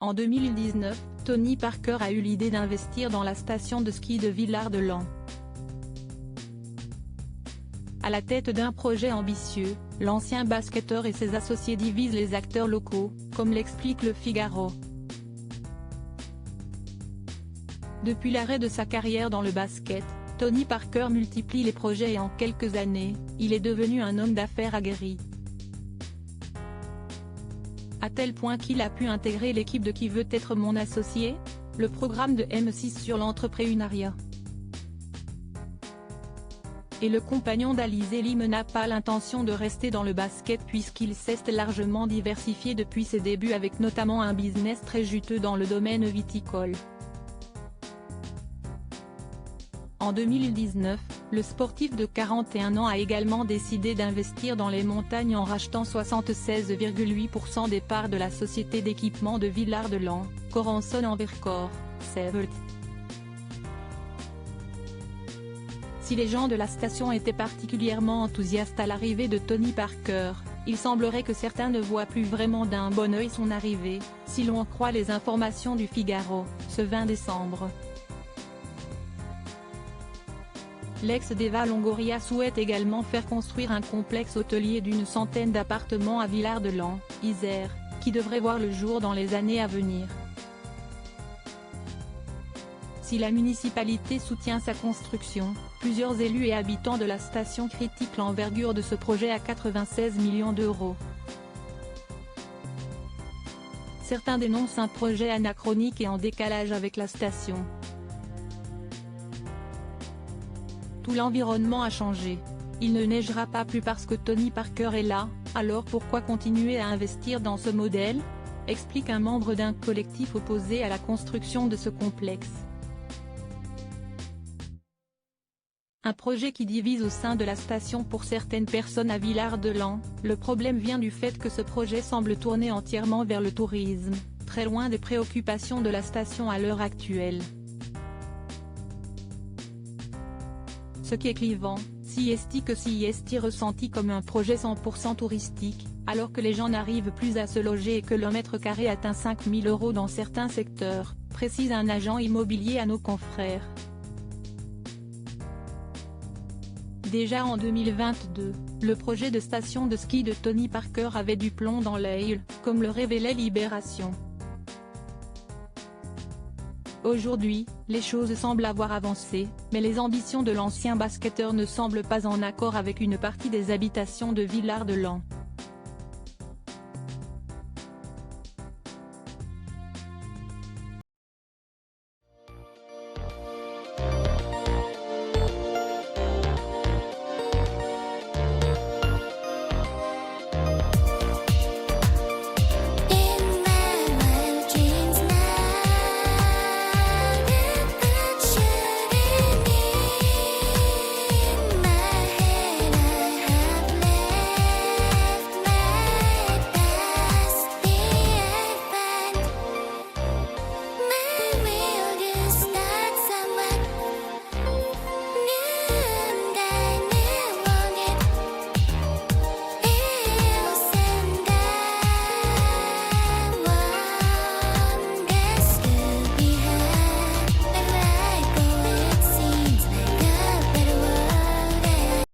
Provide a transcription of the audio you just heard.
En 2019, Tony Parker a eu l'idée d'investir dans la station de ski de Villard-de-Lans. À la tête d'un projet ambitieux, l'ancien basketteur et ses associés divisent les acteurs locaux, comme l'explique Le Figaro. Depuis l'arrêt de sa carrière dans le basket, Tony Parker multiplie les projets et en quelques années, il est devenu un homme d'affaires aguerri. À tel point qu'il a pu intégrer l'équipe de Qui veut être mon associé?, le programme de M6 sur l'entrepreneuriat. Et le compagnon d'Alizé Lim n'a pas l'intention de rester dans le basket puisqu'il s'est largement diversifié depuis ses débuts avec notamment un business très juteux dans le domaine viticole. En 2019, le sportif de 41 ans a également décidé d'investir dans les montagnes en rachetant 76,8% des parts de la société d'équipement de Villard-de-Lans, Corançon en Vercors, Sevelt. Si les gens de la station étaient particulièrement enthousiastes à l'arrivée de Tony Parker, il semblerait que certains ne voient plus vraiment d'un bon œil son arrivée, si l'on croit les informations du Figaro, ce 20 décembre. L'ex d'Eva Longoria souhaite également faire construire un complexe hôtelier d'une centaine d'appartements à Villard-de-Lans, Isère, qui devrait voir le jour dans les années à venir. Si la municipalité soutient sa construction, plusieurs élus et habitants de la station critiquent l'envergure de ce projet à 96 millions d'euros. Certains dénoncent un projet anachronique et en décalage avec la station. Tout l'environnement a changé. Il ne neigera pas plus parce que Tony Parker est là, alors pourquoi continuer à investir dans ce modèle?, explique un membre d'un collectif opposé à la construction de ce complexe. Un projet qui divise au sein de la station pour certaines personnes à Villard-de-Lans. Le problème vient du fait que ce projet semble tourner entièrement vers le tourisme, très loin des préoccupations de la station à l'heure actuelle. Ce qui est clivant, si est ressenti comme un projet 100% touristique, alors que les gens n'arrivent plus à se loger et que le mètre carré atteint 5 000 € dans certains secteurs, précise un agent immobilier à nos confrères. Déjà en 2022, le projet de station de ski de Tony Parker avait du plomb dans l'aile, comme le révélait Libération. Aujourd'hui, les choses semblent avoir avancé, mais les ambitions de l'ancien basketteur ne semblent pas en accord avec une partie des habitations de Villard-de-Lans.